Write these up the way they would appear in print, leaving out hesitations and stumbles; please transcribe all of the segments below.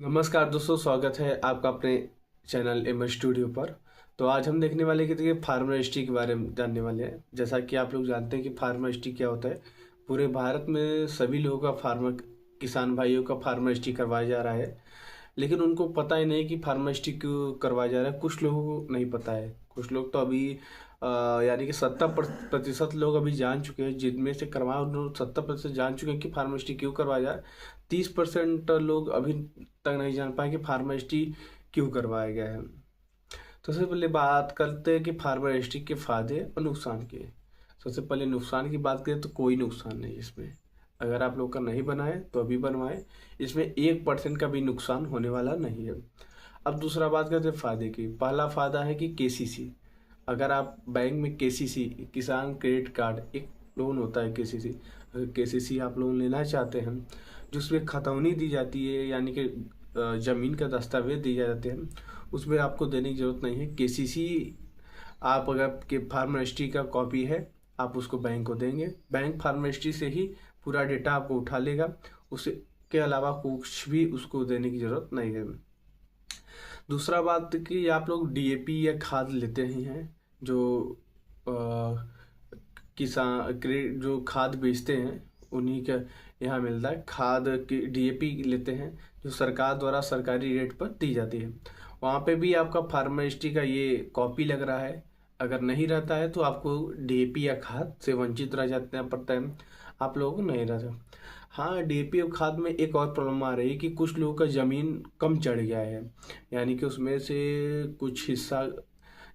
नमस्कार दोस्तों, स्वागत है आपका अपने चैनल एम स्टूडियो पर। तो आज हम देखने वाले कि देखिए फार्मर रजिस्ट्री के बारे में जानने वाले हैं। जैसा कि आप लोग जानते हैं कि फार्मर रजिस्ट्री क्या होता है। पूरे भारत में सभी लोगों का किसान भाइयों का फार्मर रजिस्ट्री करवाया जा रहा है, लेकिन उनको पता ही नहीं कि फार्मर रजिस्ट्री क्यों करवाया जा रहा है। कुछ लोगों को नहीं पता है। कुछ लोग तो अभी यानी कि 70% लोग अभी जान चुके हैं, जिनमें से करवाया उन्होंने 70% जान चुके हैं कि फार्मर रजिस्ट्री क्यों करवाया जा रहा है। 30% लोग अभी तक नहीं जान पाए कि फार्मर रजिस्ट्री क्यों करवाया गया है। तो सबसे पहले बात करते हैं कि फार्मर रजिस्ट्री के फायदे और नुकसान के। सबसे पहले नुकसान की बात करें तो कोई नुकसान नहीं इसमें। अगर आप लोग का नहीं बनाए तो अभी बनवाए, इसमें 1% का भी नुकसान होने वाला नहीं है। अब दूसरा बात करते हैं फायदे की। पहला फायदा है कि केसीसी। अगर आप बैंक में केसीसी, किसान क्रेडिट कार्ड, एक लोन होता है केसीसी। अगर केसीसी आप लोन लेना चाहते हैं जिसमें खतौनी दी जाती है, यानी कि ज़मीन का दस्तावेज दिए जाते हैं, उसमें आपको देने की ज़रूरत नहीं है। केसीसी आप अगर के फार्मर रजिस्ट्री का कॉपी है, आप उसको बैंक को देंगे। बैंक फार्मर रजिस्ट्री से ही पूरा डेटा आपको उठा लेगा। उसके अलावा कुछ भी उसको देने की ज़रूरत नहीं है। दूसरा बात कि आप लोग डीएपी या खाद लेते ही हैं, जो किसान जो खाद बेचते हैं उन्हीं का यहाँ मिलता है। खाद की डीएपी लेते हैं जो सरकार द्वारा सरकारी रेट पर दी जाती है। वहाँ पे भी आपका फार्मर रजिस्ट्री का ये कॉपी लग रहा है। अगर नहीं रहता है तो आपको डीएपी या खाद से वंचित रह जाते पड़ता है, आप लोगों को नहीं रहता। हाँ, डीएपी और खाद में एक और प्रॉब्लम आ रही है कि कुछ लोगों का ज़मीन कम चढ़ गया है, यानी कि उसमें से कुछ हिस्सा,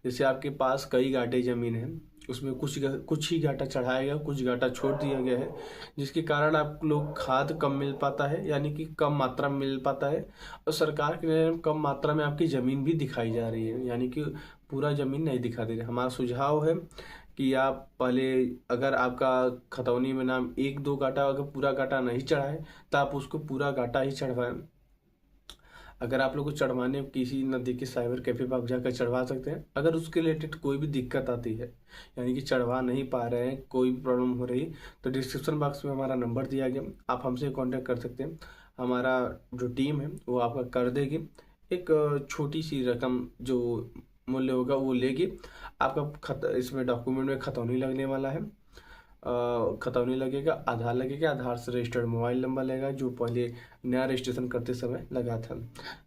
जैसे आपके पास कई गांठे ज़मीन है, उसमें कुछ ही घाटा चढ़ाया गया, कुछ घाटा छोड़ दिया गया है, जिसके कारण आप लोग खाद कम मिल पाता है, यानी कि कम मात्रा में मिल पाता है। और सरकार के निर्णय कम मात्रा में आपकी ज़मीन भी दिखाई जा रही है, यानी कि पूरा ज़मीन नहीं दिखा दे रही। हमारा सुझाव है कि आप पहले, अगर आपका खतौनी में नाम 1-2 गाटा, अगर पूरा गाटा नहीं चढ़ा है तो आप उसको पूरा गाटा ही चढ़वाएं। अगर आप लोग को चढ़वाने किसी नदी के साइबर कैफे पर आप जाकर चढ़वा सकते हैं। अगर उसके रिलेटेड कोई भी दिक्कत आती है, यानी कि चढ़वा नहीं पा रहे हैं, कोई भी प्रॉब्लम हो रही, तो डिस्क्रिप्शन बॉक्स में हमारा नंबर दिया गया, आप हमसे कांटेक्ट कर सकते हैं। हमारा जो टीम है वो आपका कर देगी। एक छोटी सी रकम जो मूल्य होगा वो लेगी। आपका इसमें डॉक्यूमेंट में खतौनी लगने वाला है। खतौनी लगेगा, आधार लगेगा, आधार से रजिस्टर्ड मोबाइल नंबर लगेगा, जो पहले नया रजिस्ट्रेशन करते समय लगा था।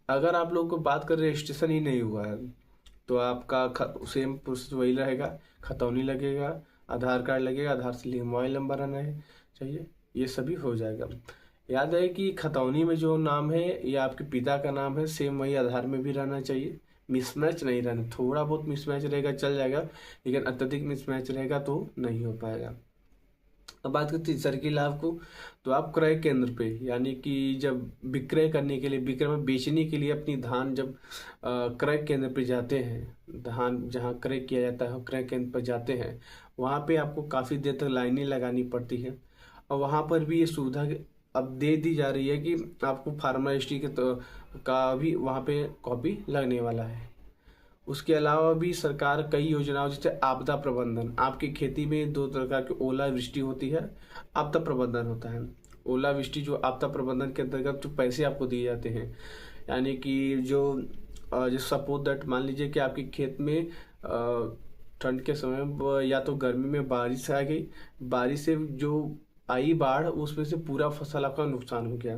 अगर आप लोग को बात करें रजिस्ट्रेशन ही नहीं हुआ है तो आपका सेम प्रोसेस वही रहेगा। खतौनी लगेगा, आधार कार्ड लगेगा, आधार से लिंक मोबाइल नंबर आना है चाहिए, ये सभी हो जाएगा। याद है कि खतौनी में जो नाम है ये आपके पिता का नाम है, सेम वही आधार में भी रहना चाहिए। मिसमैच नहीं रहना, थोड़ा बहुत मिसमैच रहेगा चल जाएगा, लेकिन अत्यधिक मिसमैच रहेगा तो नहीं हो पाएगा। अब बात करते हैं तीसरे के लाभ को। तो आप क्रय केंद्र पे, यानी कि जब विक्रय करने के लिए, विक्रय में बेचने के लिए अपनी धान जब क्रय केंद्र पे जाते हैं, धान जहाँ क्रय किया जाता है क्रय केंद्र पर जाते हैं, वहाँ पे आपको काफ़ी देर तक लाइनें लगानी पड़ती है। और वहाँ पर भी ये सुविधा अब दे दी जा रही है कि आपको फार्मर रजिस्ट्री के तो का भी वहाँ पे कॉपी लगने वाला है। उसके अलावा भी सरकार कई योजनाओं, जैसे आपदा प्रबंधन, आपकी खेती में 2 प्रकार की ओलावृष्टि होती है, आपदा प्रबंधन होता है। ओलावृष्टि जो आपदा प्रबंधन के अंतर्गत जो पैसे आपको दिए जाते हैं, यानी कि जो सपोज दैट, मान लीजिए कि आपके खेत में ठंड के समय या तो गर्मी में बारिश आ गई, बारिश से जो आई बाढ़, उसमें से पूरा फसल आपका नुकसान हो गया।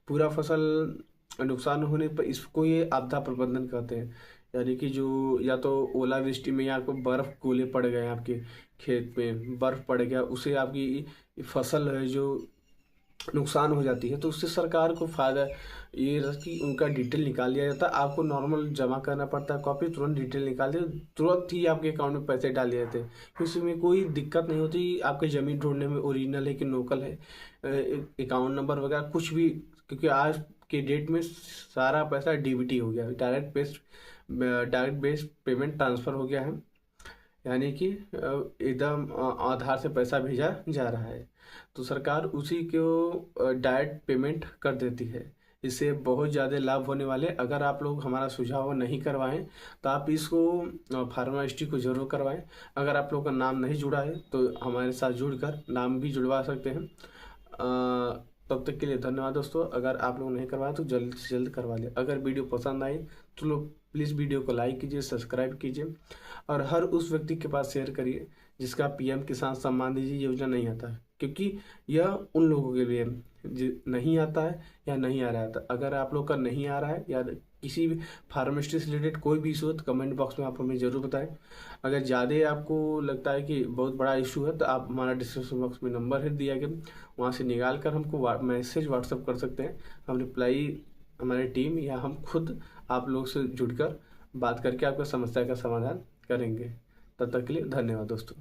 पूरा फसल नुकसान होने पर इसको ये आपदा प्रबंधन कहते हैं। यानी कि जो या तो ओलावृष्टि में या आपको बर्फ गोले पड़ गए, आपके खेत में बर्फ पड़ गया, उससे आपकी फसल है जो नुकसान हो जाती है, तो उससे सरकार को फायदा ये रहा कि उनका डिटेल निकाल लिया जाता है। आपको नॉर्मल जमा करना पड़ता है कॉपी, तुरंत डिटेल निकाल दे, तुरंत ही आपके अकाउंट में पैसे डाल दिए जाते हैं। इसमें कोई दिक्कत नहीं होती आपके ज़मीन ढूंढने में, ओरिजिनल है कि लोकल है, अकाउंट नंबर वगैरह कुछ भी, क्योंकि आज के डेट में सारा पैसा डीबीटी हो गया, डायरेक्ट बेस्ड पेमेंट ट्रांसफ़र हो गया है, यानी कि एकदम आधार से पैसा भेजा जा रहा है, तो सरकार उसी को डायरेक्ट पेमेंट कर देती है। इससे बहुत ज़्यादा लाभ होने वाले। अगर आप लोग हमारा सुझाव नहीं करवाएं तो आप इसको फार्मर रजिस्ट्री को ज़रूर करवाएं। अगर आप लोग का नाम नहीं जुड़ा है तो हमारे साथ जुड़कर नाम भी जुड़वा सकते हैं। तब तक के लिए धन्यवाद दोस्तों। अगर आप लोग नहीं करवाए तो जल्द से जल्द करवा लें। अगर वीडियो पसंद आई तो लोग प्लीज़ वीडियो को लाइक कीजिए, सब्सक्राइब कीजिए और हर उस व्यक्ति के पास शेयर करिए जिसका पीएम किसान सम्मान निधि योजना नहीं आता है, क्योंकि यह उन लोगों के लिए नहीं आता है या नहीं आ रहा था। अगर आप लोग का नहीं आ रहा है या किसी भी फार्मेस्ट्री से रिलेटेड कोई भी इशू है तो कमेंट बॉक्स में आप हमें ज़रूर बताएं। अगर ज़्यादा आपको लगता है कि बहुत बड़ा इशू है तो आप हमारा डिस्क्रिप्शन बॉक्स में नंबर है दिया गया, वहाँ से निकाल कर हमको मैसेज व्हाट्सअप कर सकते हैं। हम रिप्लाई हमारी टीम या हम खुद आप लोग से जुड़कर बात करके आपका समस्या का समाधान करेंगे। तब तक के लिए धन्यवाद दोस्तों।